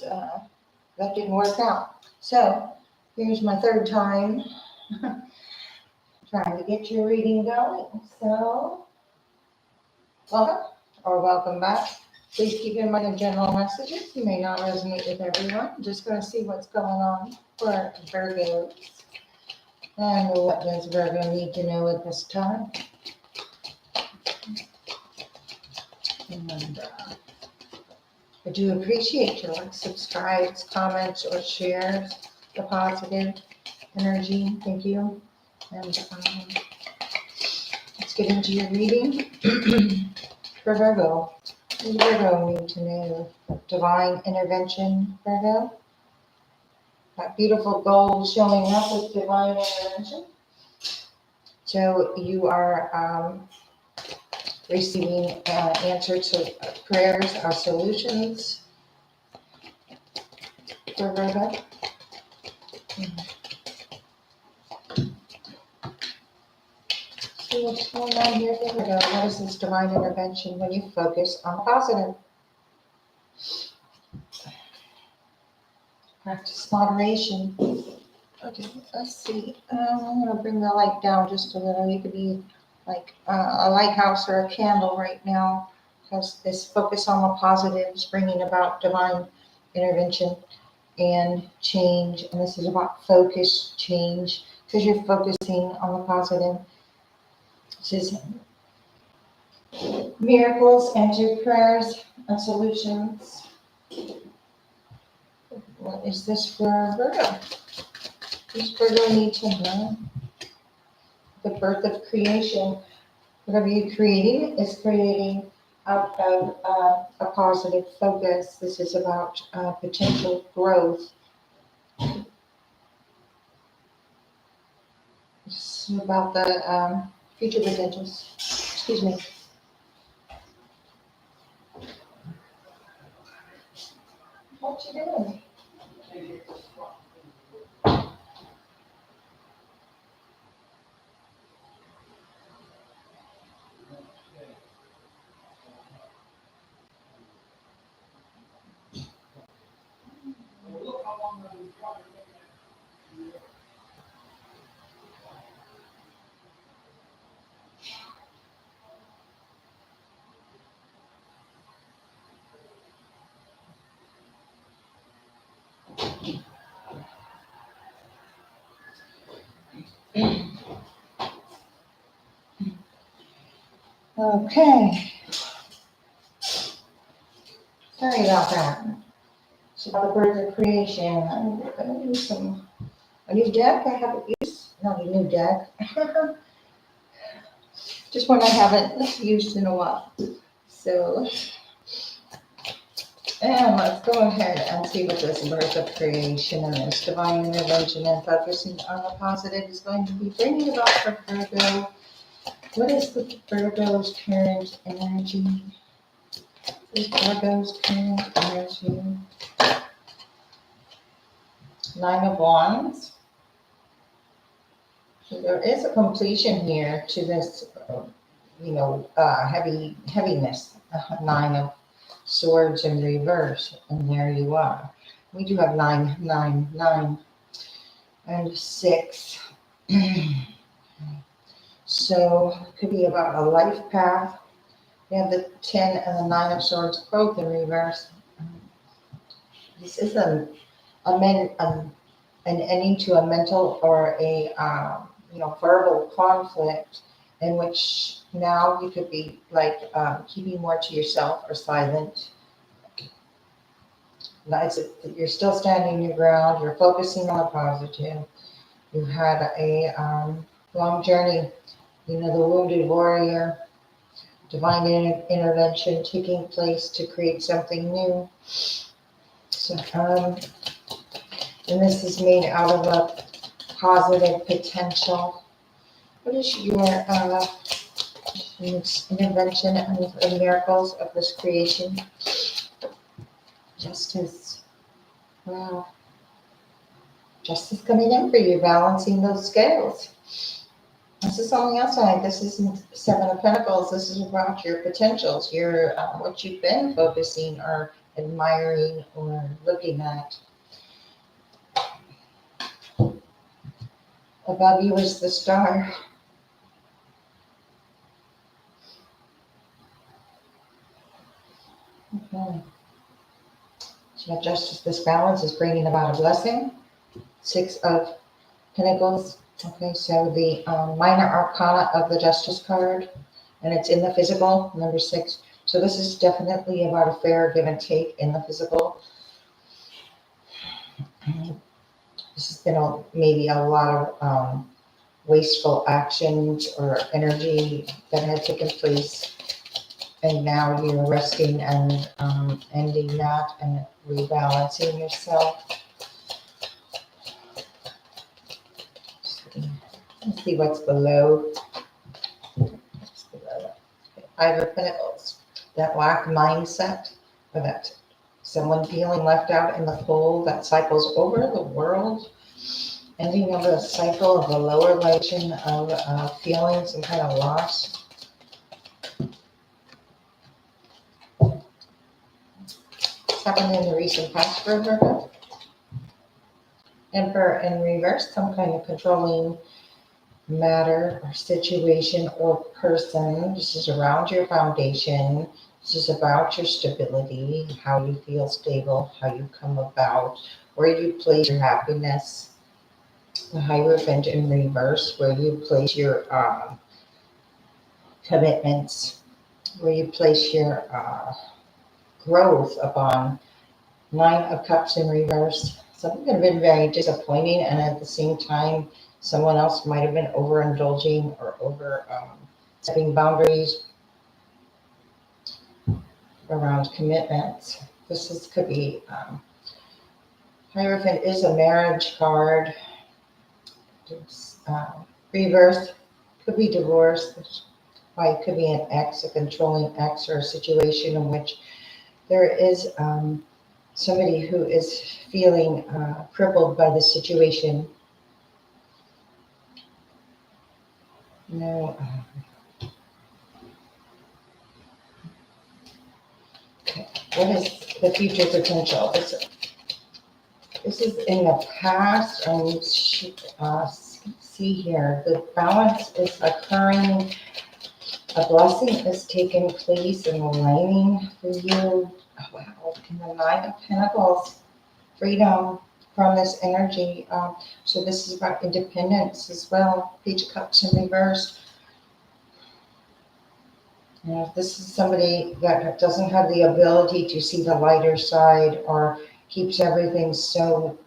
that didn't work out. So here's my third time trying to get your reading going. So welcome or welcome back. Please keep in mind the general messages. You may not resonate with everyone. I'm just going to see what's going on for Virgo. And what does Virgo need to know at this time? And I do appreciate your likes, subscribes, comments, or shares. The positive energy. Thank you. And let's get into your reading for Virgo. What does Virgo need to know? Divine intervention, Virgo. That beautiful gold showing up with divine intervention. So you are receiving answers to prayers or solutions for Virgo. See what's going on here for Virgo. What is this divine intervention when you focus on the positive? Practice moderation. Okay, let's see. I'm going to bring the light down just a little. You could be like a lighthouse or a candle right now, because this focus on the positive is bringing about divine intervention and change. And this is about focus, change, because you're focusing on the positive. This is miracles, answered prayers, and solutions. What is this for Virgo? Does Virgo need to know? The birth of creation. Whatever you're creating is creating out of a positive focus. This is about potential growth. This is about the future potentials. Excuse me. What you doing? Okay. Sorry about that. It's about the birth of creation. I'm going to use a new deck. I haven't used, not a new deck. Just one I haven't used in a while. So, and let's go ahead and see what this birth of creation and this divine intervention and focusing on the positive is going to be bringing about for Virgo. What is the Virgo's current energy? What is Virgo's current energy? Nine of Wands. So there is a completion here to this, heaviness. Nine of Swords in reverse, and there you are. We do have 9, 9, 9, and 6. So it could be about a life path. We have the 10 and the 9 of Swords both in reverse. This is an ending to a mental or a verbal conflict in which now you could be like keeping more to yourself or silent. You're still standing your ground. You're focusing on the positive. You had a long journey. The wounded warrior, divine intervention taking place to create something new. So, and this is made out of a positive potential. What is your intervention and the miracles of this creation? Justice. Wow. Justice coming in for you, balancing those scales. This is on the outside. This isn't 7 of Pentacles. This is about your potentials, your what you've been focusing or admiring or looking at. Above you is the star. Okay. So justice, this balance is bringing about a blessing. 6 of Pentacles. Okay, so the minor arcana of the Justice card, and it's in the physical, number 6. So this is definitely about a fair give and take in the physical. This has been maybe a lot of wasteful actions or energy that had taken place, and now you're resting and ending that and rebalancing yourself. Let's see what's below. Five of Pentacles. That lack mindset, or that someone feeling left out in the cold that cycles over the world. Ending of a cycle of a lower vibration of feeling some kind of loss. What's happened in the recent past for Virgo? Emperor in reverse, some kind of controlling matter or situation or person. This is around your foundation. This is about your stability, how you feel stable, how you come about, where you place your happiness. The Hierophant in reverse, where you place your commitments, where you place your growth upon. 9 of Cups in reverse. Something could have been very disappointing, and at the same time, someone else might have been overindulging or over setting boundaries around commitments. Could be Hierophant is a marriage card. Reverse could be divorce. Why it could be an ex, a controlling ex, or a situation in which there is somebody who is feeling crippled by the situation. No. Okay. What is the future potential? This is in the past. See here, the balance is occurring. A blessing is taking place and aligning for you. Oh, wow, in the 9 of Pentacles, freedom from this energy. So this is about independence as well. Page of Cups in reverse. If this is somebody that doesn't have the ability to see the lighter side or keeps everything so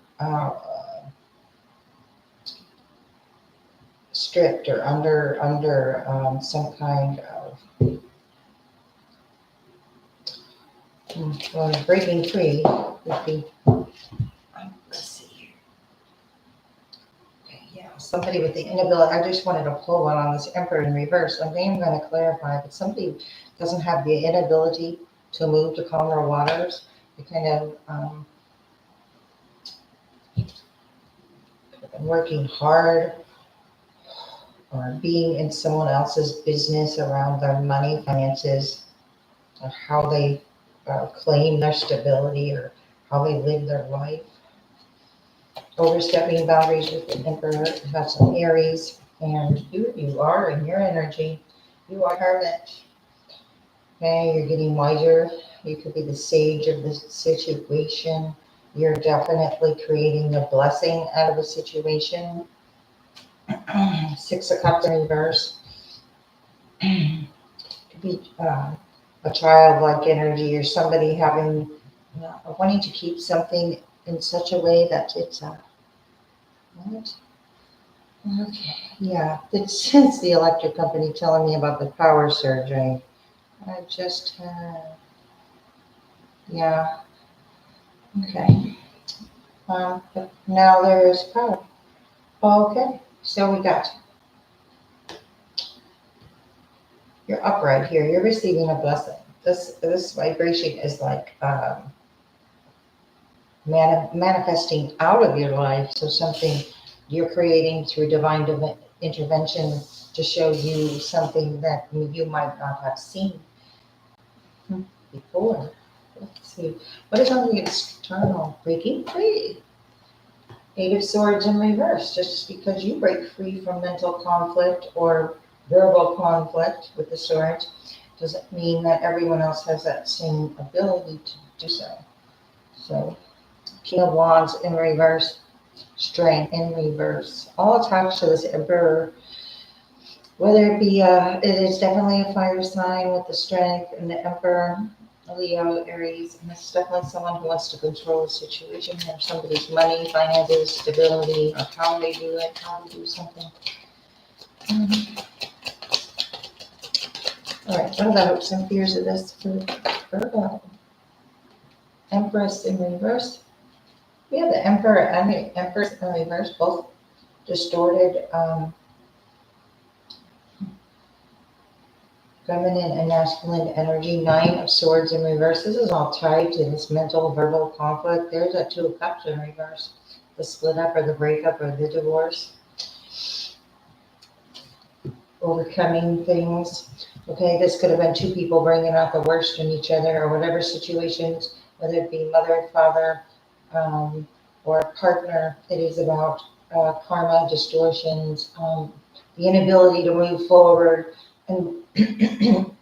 strict or under some kind of breaking free would be. Let's see here. Okay, yeah, somebody with the inability. I just wanted to pull one on this Emperor in reverse. I think I'm going to clarify, but somebody doesn't have the inability to move to calmer waters. They kind of working hard or being in someone else's business around their money, finances, or how they claim their stability or how they live their life. Overstepping boundaries with the Emperor. Have some Aries, and who you are in your energy. You are Hermit. Okay, you're getting wiser. You could be the sage of the situation. You're definitely creating the blessing out of a situation. 6 of Cups in reverse. Could be a childlike energy or somebody having wanting to keep something in such a way that it's what? Okay, yeah. Since the electric company telling me about the power surge, I just yeah. Okay. But now there is power. Okay, so we got. You're upright here. You're receiving a blessing. This vibration is like manifesting out of your life. So something you're creating through divine intervention to show you something that you might not have seen before. Let's see. What is on the external? Breaking free. Eight of Swords in reverse. Just because you break free from mental conflict or verbal conflict with the swords doesn't mean that everyone else has that same ability to do so. So, King of Wands in reverse, Strength in reverse, all attached to this Emperor. Whether it be, it is definitely a fire sign with the Strength and the Emperor, Leo, Aries, and this is definitely someone who wants to control the situation, have somebody's money, finances, stability, or how they do it, how to do something. All right, what are the hopes and fears of this for Virgo? Empress in reverse. We have the Emperor and the Empress in reverse, both distorted feminine and masculine energy. Nine of Swords in reverse. This is all tied to this mental, verbal conflict. There's a Two of Cups in reverse. The split up or the breakup or the divorce. Overcoming things. Okay, this could have been two people bringing out the worst in each other or whatever situations, whether it be mother, father, or a partner. It is about karma, distortions, the inability to move forward and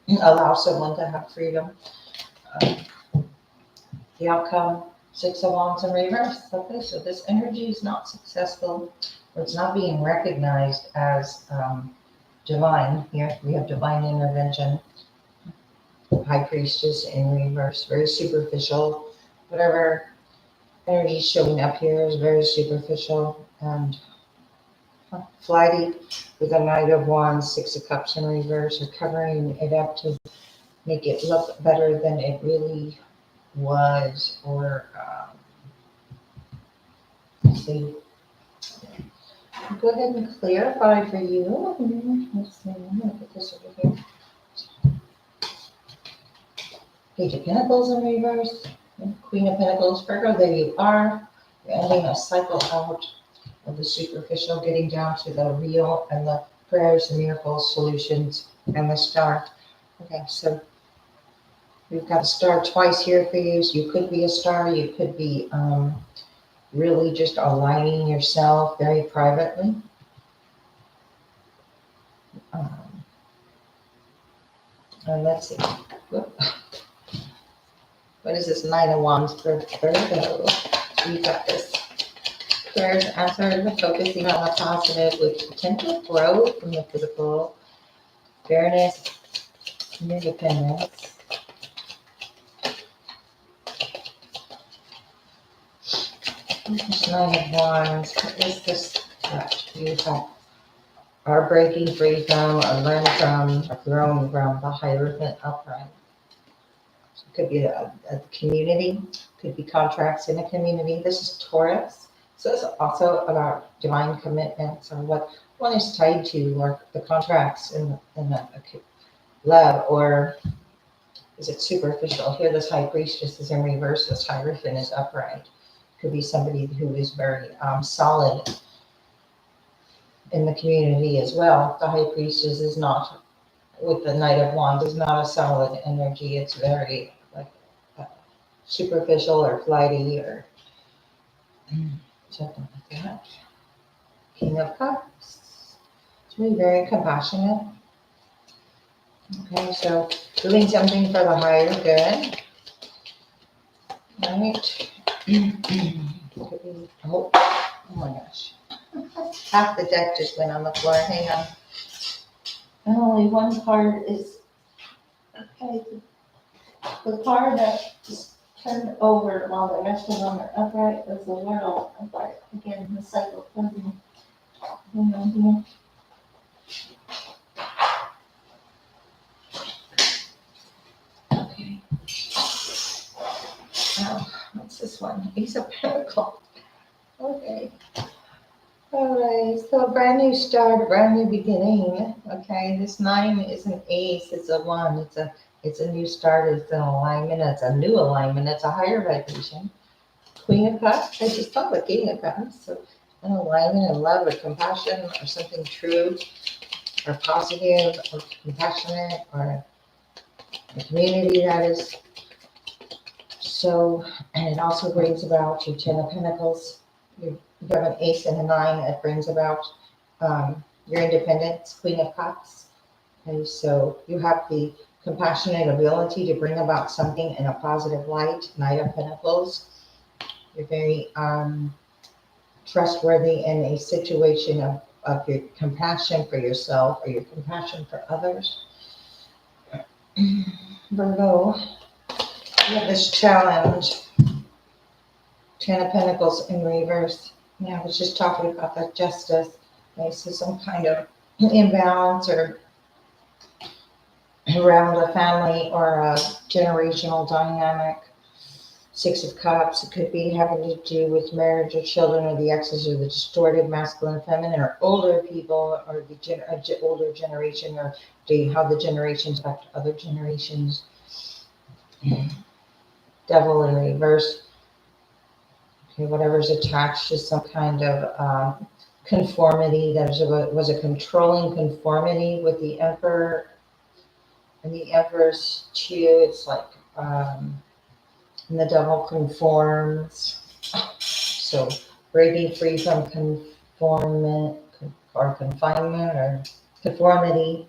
allow someone to have freedom. The outcome, Six of Wands in reverse. Okay, so this energy is not successful, or it's not being recognized as divine. Here we have divine intervention. High Priestess in reverse, very superficial. Whatever energy showing up here is very superficial and flighty, with a Knight of Wands, Six of Cups in reverse, or covering it up to make it look better than it really was, or let's see. Go ahead and clarify for you. Let's see, I'm going to put this over here. Page of Pentacles in reverse, Queen of Pentacles, Virgo, there you are. You're ending a cycle out of the superficial, getting down to the real and the prayers, the miracles, solutions, and the star. Okay, so we've got a star twice here for you. So you could be a star, you could be really just aligning yourself very privately. And let's see. Whoop. What is this Knight of Wands for Virgo? We got this. Prayers answered, focusing on the positive with potential growth from the physical, fairness, and independence. This Knight of Wands, what is this that you are breaking free from, or learn from, or grown from the Hierophant upright? It could be a community, could be contracts in a community. This is Taurus. So it's also about divine commitments, or what one is tied to, or the contracts in the love, or is it superficial? Here this High Priestess is in reverse, this Hierophant is upright. Could be somebody who is very solid in the community as well. The High Priestess is not, with the Knight of Wands, is not a solid energy. It's very superficial or flighty or something like that. King of Cups. It's really very compassionate. Okay, so doing something for the higher good. Right. Oh my gosh. Half the deck just went on the floor. Hang on. And only one card is, okay, the card that is turned over while the rest of them are upright is the World upright. Again, the cycle closing. Hang on here. Okay. Now, what's this one? Ace of Pentacles. Okay. All right, so a brand new start, a brand new beginning. Okay, this 9 is an ace, it's a 1, it's a new start, it's an alignment, it's a new alignment, it's a higher vibration. Queen of Cups, I just thought the King of Cups, so an alignment in love or compassion or something true or positive or compassionate, or a community that is So, and it also brings about your Ten of Pentacles. You have an Ace and a Nine that brings about your independence, Queen of Cups. Okay, so you have the compassionate ability to bring about something in a positive light, Knight of Pentacles. You're very trustworthy in a situation of your compassion for yourself or your compassion for others. Virgo, you have this challenge, Ten of Pentacles in reverse. Yeah, I was just talking about that justice. Okay, so some kind of imbalance or around a family or a generational dynamic. Six of Cups, it could be having to do with marriage or children or the exes or the distorted masculine, feminine, or older people or the older generation or how the generations affect other generations. Devil in reverse. Okay, whatever's attached to some kind of conformity. That was a controlling conformity with the Emperor and the Empress too. It's like and the devil conforms. So breaking free from confinement or conformity.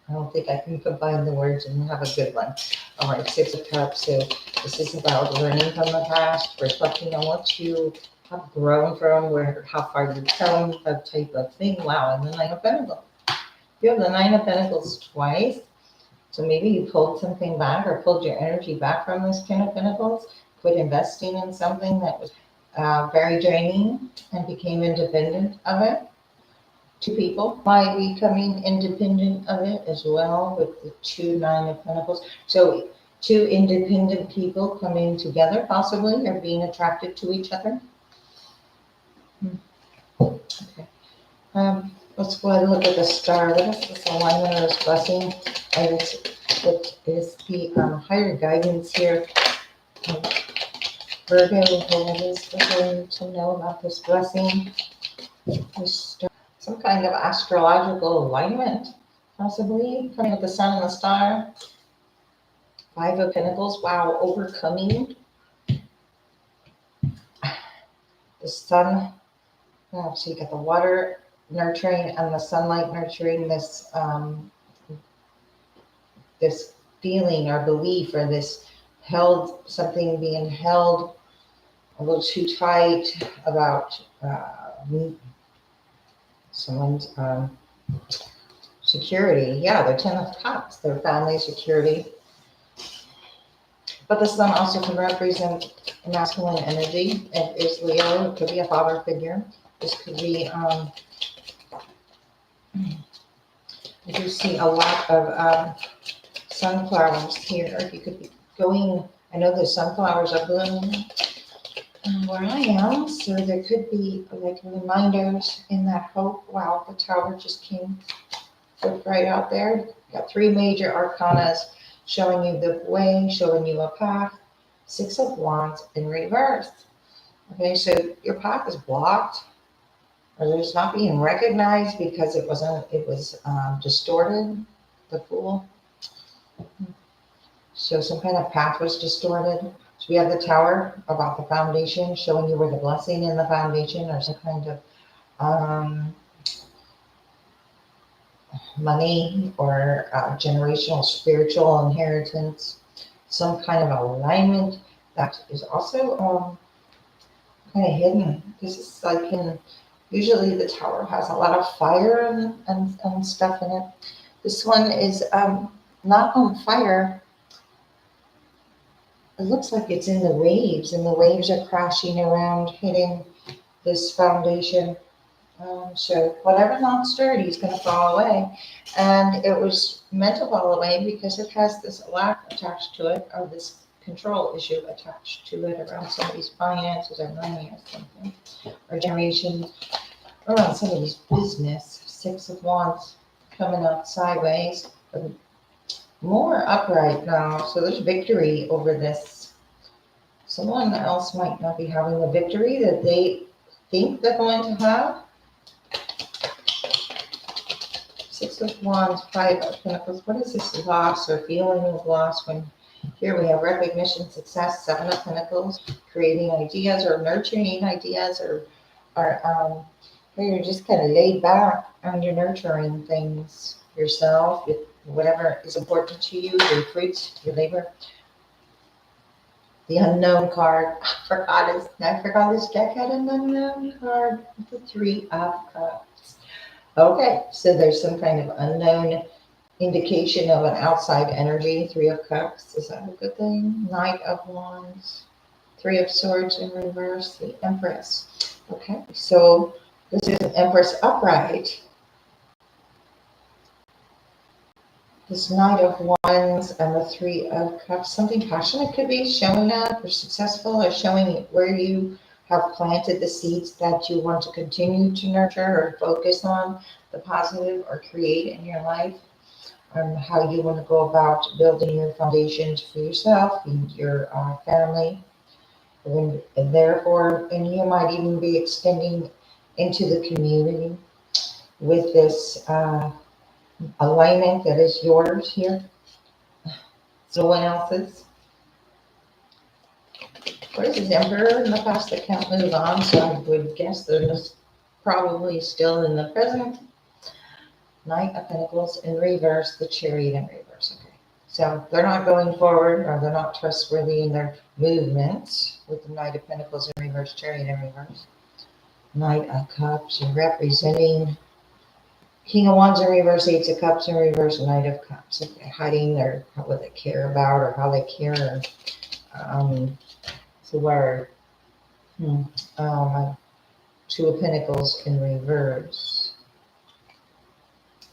I don't think I can combine the words and have a good one. All right, Six of Cups. So this is about learning from the past, reflecting on what you have grown from, how far you've come, that type of thing. Wow, and the Nine of Pentacles. You have the Nine of Pentacles twice. So maybe you pulled something back or pulled your energy back from this Ten of Pentacles, quit investing in something that was very draining and became independent of it. Two people might be becoming independent of it as well with the two Nine of Pentacles. So two independent people coming together possibly or being attracted to each other. Okay. Let's go ahead and look at the star. What is this alignment or this blessing? It is the higher guidance here. Virgo, what is the to know about this blessing? This star. Some kind of astrological alignment, possibly, coming with the sun and the star. Five of Pentacles, wow, overcoming. The sun, so you got the water nurturing and the sunlight nurturing this this feeling or belief or this something being held a little too tight about someone's security. Yeah, they're Ten of Cups, their family security. But the sun also can represent masculine energy. It is Leo. It could be a father figure. This could be, you do see a lot of sunflowers here. You could be going, I know the sunflowers are blooming where I am, so there could be like reminders in that hope. Wow, the tower just came right out there. Got three major arcanas showing you the way, showing you a path. Six of Wands in reverse. Okay, so your path is blocked, or it's not being recognized because it was distorted, the Fool. So some kind of path was distorted. So we have the Tower about the foundation, showing you where the blessing in the foundation or some kind of money or generational spiritual inheritance, some kind of alignment that is also kind of hidden. This is like usually the Tower has a lot of fire and stuff in it. This one is not on fire. It looks like it's in the waves, and the waves are crashing around, hitting this foundation. So whatever's not sturdy is going to fall away. And it was meant to fall away because it has this lack attached to it, or this control issue attached to it around somebody's finances or money or something, or generation, around somebody's business. Six of Wands coming out sideways, but more upright now. So there's victory over this. Someone else might not be having the victory that they think they're going to have. Six of Wands, Five of Pentacles. What is this loss or feeling of loss when Here we have recognition, success, Seven of Pentacles, creating ideas or nurturing ideas, or where you're just kind of laid back and you're nurturing things yourself, whatever is important to you, your fruits, your labor. The unknown card. I forgot this deck had an unknown card. The Three of Cups. Okay, so there's some kind of unknown indication of an outside energy. Three of Cups. Is that a good thing? Knight of Wands. Three of Swords in reverse. The Empress. Okay, so this is an Empress upright. This Knight of Wands and the Three of Cups. Something passionate could be showing up or successful, or showing where you have planted the seeds that you want to continue to nurture or focus on the positive or create in your life. How you want to go about building your foundations for yourself and your family. And therefore, and you might even be extending into the community with this alignment that is yours here. No one else's. What is this Emperor in the past that can't move on? So I would guess they're probably still in the present. Knight of Pentacles in reverse, the Chariot in reverse. Okay, so they're not going forward, or they're not trustworthy in their movements with the Knight of Pentacles in reverse, Chariot in reverse. Knight of Cups representing King of Wands in reverse, Eight of Cups in reverse, Knight of Cups. Okay, hiding their what they care about or how they care. So where Two of Pentacles in reverse,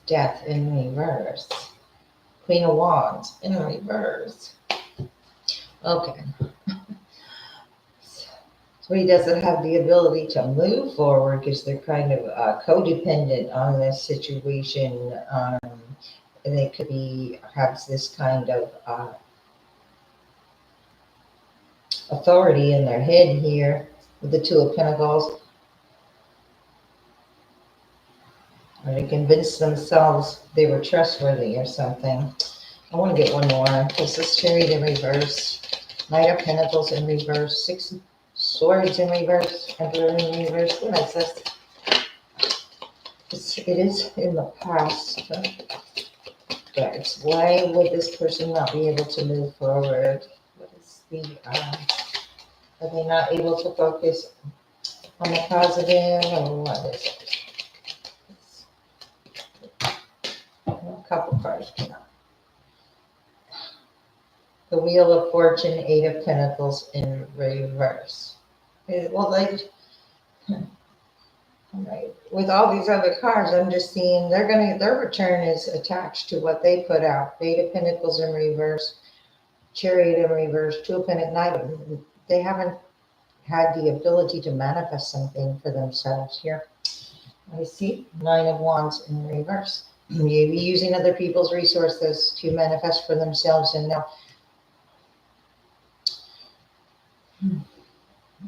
Death in reverse, Queen of Wands in reverse. Okay. So he doesn't have the ability to move forward because they're kind of codependent on this situation. And they could be perhaps this kind of authority in their head here with the Two of Pentacles. Or they convinced themselves they were trustworthy or something. I want to get one more because this Chariot in reverse, Knight of Pentacles in reverse, Six of Swords in reverse, Emperor in reverse. What is this? It is in the past. Guys, why would this person not be able to move forward? What is the, are they not able to focus on the positive, or what is it? A couple cards came out. The Wheel of Fortune, Eight of Pentacles in reverse. Well, like, right. With all these other cards, I'm just seeing their return is attached to what they put out. Eight of Pentacles in reverse, Chariot in reverse, Two of Pentacles. They haven't had the ability to manifest something for themselves here. I see Nine of Wands in reverse. Maybe using other people's resources to manifest for themselves, and now.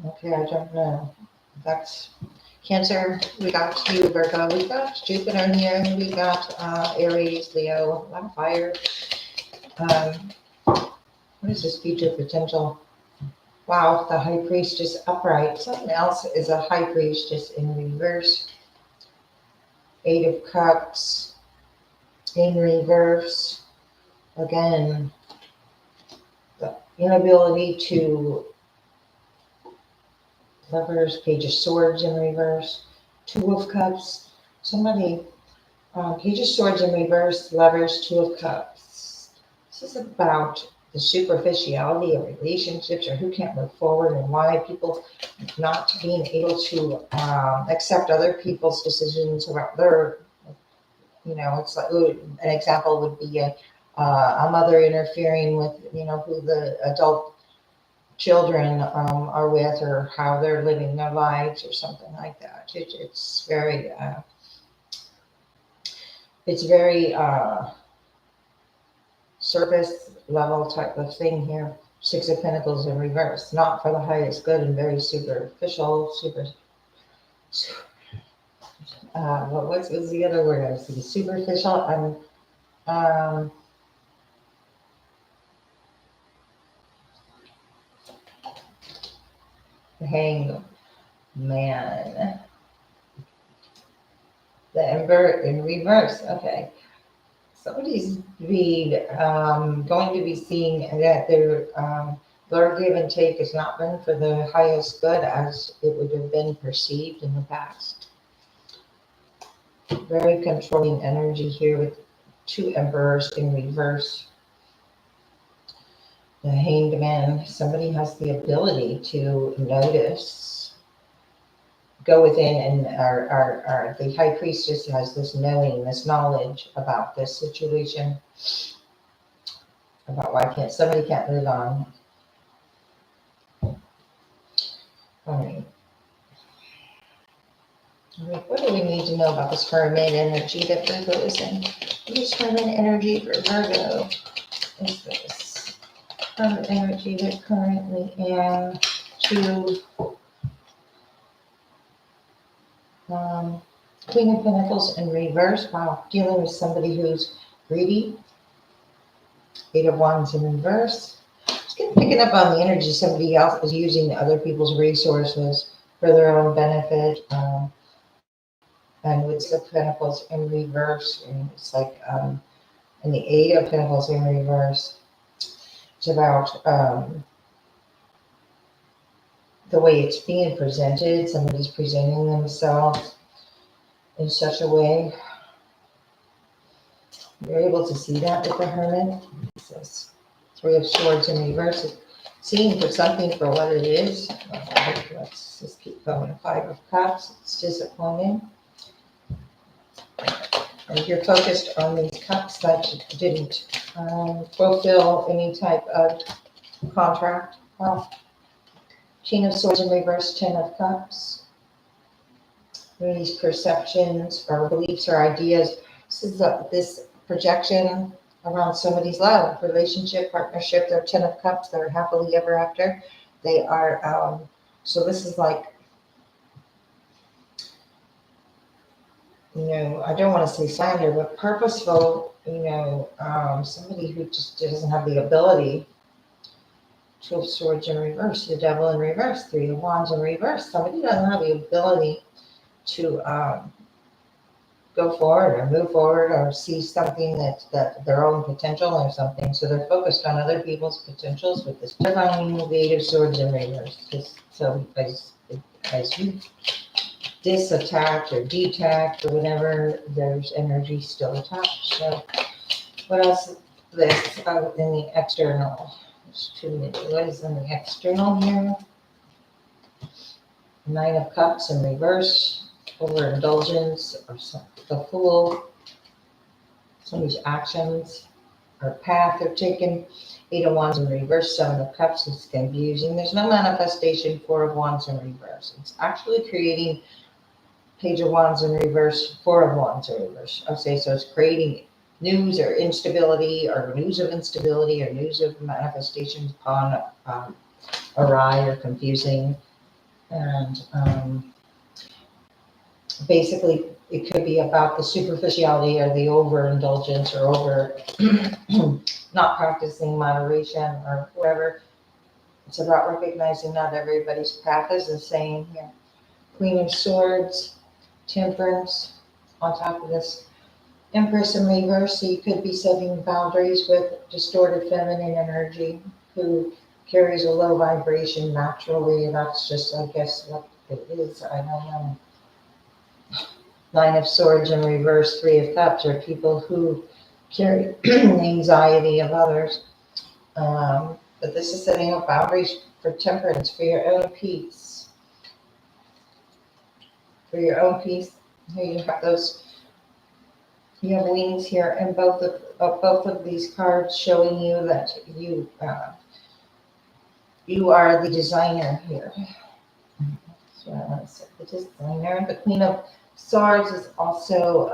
Okay, I don't know. That's Cancer. We got you, Virgo. We got Jupiter here. We got Aries, Leo. A lot of fire. What is this future potential? Wow, the High Priestess upright. Something else is a High Priestess in reverse. Eight of Cups in reverse. Again, the inability to. Lovers, Page of Swords in reverse, Two of Cups. Somebody, Page of Swords in reverse, Lovers, Two of Cups. This is about the superficiality of relationships, or who can't move forward, and why people not being able to accept other people's decisions about their, it's like, an example would be a mother interfering with, who the adult children are with, or how they're living their lives, or something like that. It's very surface level type of thing here. Six of Pentacles in reverse, not for the highest good, and very superficial. What's the other word I see? Superficial and The Hangman. The Emperor in reverse. Okay. Somebody's going to be seeing that their give and take has not been for the highest good as it would have been perceived in the past. Very controlling energy here with two emperors in reverse. The Hanged Man, somebody has the ability to notice, go within, and the High Priestess has this knowing, this knowledge about this situation, about why somebody can't live on. All right. What do we need to know about this Hermit energy that Virgo is in? This Hermit energy for Virgo is this Hermit energy that currently in to Queen of Pentacles in reverse. Wow, dealing with somebody who's greedy. Eight of Wands in reverse. Just picking up on the energy. Somebody else is using other people's resources for their own benefit. And with the Pentacles in reverse, and it's like, and the Eight of Pentacles in reverse, it's about the way it's being presented. Somebody's presenting themselves in such a way. You're able to see that with the Hermit. It says Three of Swords in reverse. Seeing for something for what it is. Let's just keep going. Five of Cups. It's disappointing. And you're focused on these cups that didn't fulfill any type of contract. Well, Queen of Swords in reverse, Ten of Cups. These perceptions or beliefs or ideas. This is this projection around somebody's love, relationship, partnership. They're Ten of Cups. They're happily ever after. They are, so this is like, I don't want to say slander, but purposeful, somebody who just doesn't have the ability. Two of Swords in reverse, the Devil in reverse, Three of Wands in reverse. Somebody doesn't have the ability to go forward or move forward or see something that their own potential or something. So they're focused on other people's potentials with this divine, the Eight of Swords in reverse. So as you disattach or detach or whatever, there's energy still attached. So what else is this in the external? There's too many. What is in the external here? Nine of Cups in reverse, overindulgence, or the Fool, somebody's actions or path they're taking. Eight of Wands in reverse, Seven of Cups is confusing. There's no manifestation. Four of Wands in reverse. It's actually creating Page of Wands in reverse, Four of Wands in reverse. Okay, so it's creating news or instability or news of instability or news of manifestations upon awry or confusing. And basically it could be about the superficiality or the overindulgence or over not practicing moderation or whatever. It's about recognizing not everybody's path is the same here. Queen of Swords, Temperance on top of this Empress in reverse. So you could be setting boundaries with distorted feminine energy who carries a low vibration naturally. And that's just, I guess, what it is. I don't know. Nine of Swords in reverse, Three of Cups are people who carry anxiety of others. But this is setting up boundaries for temperance, for your own peace. For your own peace. Here you have those. You have wings here, and both of these cards showing you that you are the designer here. So I want to say the designer. The Queen of Swords is also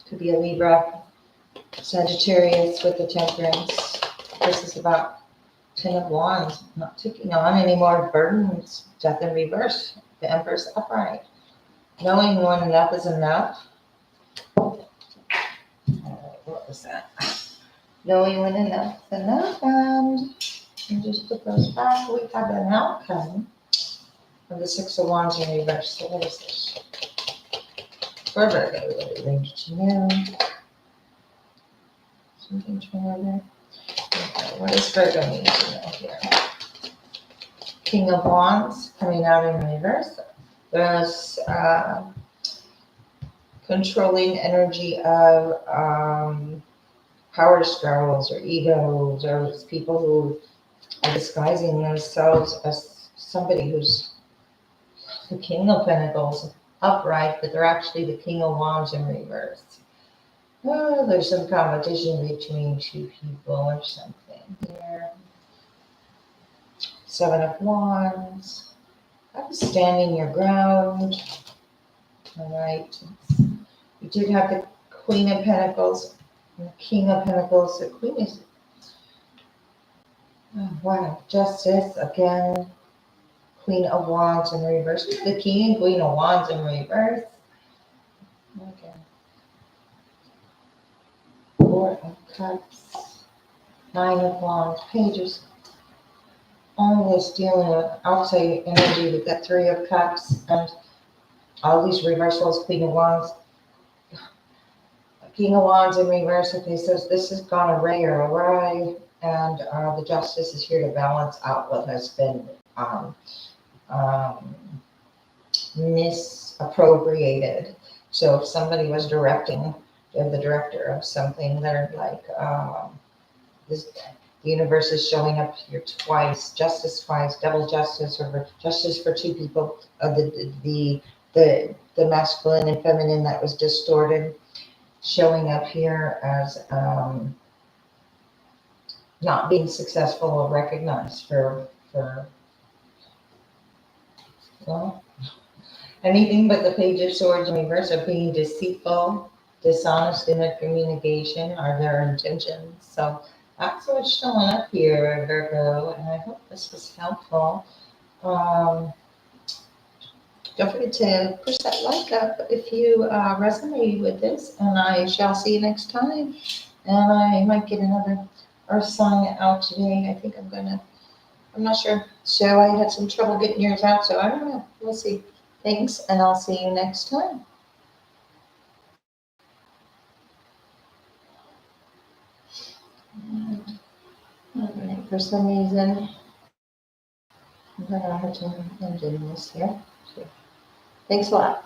could be a Libra, Sagittarius with the Temperance. This is about Ten of Wands, not taking on any more burdens. Death in reverse, the Empress upright. Knowing when enough is enough. What was that? Knowing when enough is enough, and just just put those back. We have an outcome of the Six of Wands in reverse. So what is this? For Virgo, what do they need to know? Something to remember. Okay, what does Virgo need to know here? King of Wands coming out in reverse. There's controlling energy of power struggles or egos, or people who are disguising themselves as somebody who's the King of Pentacles upright, but they're actually the King of Wands in reverse. Oh, there's some competition between two people or something here. Seven of Wands. I'm standing your ground. All right. You did have the Queen of Pentacles and the King of Pentacles. The Queen is, oh, wow, Justice again. Queen of Wands in reverse. The King and Queen of Wands in reverse. Okay. Four of Cups. Nine of Wands. Pages. All this dealing with outside energy with that Three of Cups and all these reversals. Queen of Wands. King of Wands in reverse. Okay, so this has gone awry, and the Justice is here to balance out what has been misappropriated. So if somebody was directing, the director of something, they're like, this, the universe is showing up here twice, justice twice, double justice, or justice for two people of the masculine and feminine that was distorted, showing up here as not being successful or recognized for well, anything but the Page of Swords in reverse, of being deceitful, dishonest in their communication or their intentions. So that's what's showing up here, Virgo, and I hope this was helpful. Don't forget to push that like up if you resonate with this, and I shall see you next time. And I might get another Earth sign out today. I think I'm not sure. So I had some trouble getting yours out, so I don't know. We'll see. Thanks, and I'll see you next time. Alright, for some reason, I'm going to have to end this here. So, thanks a lot.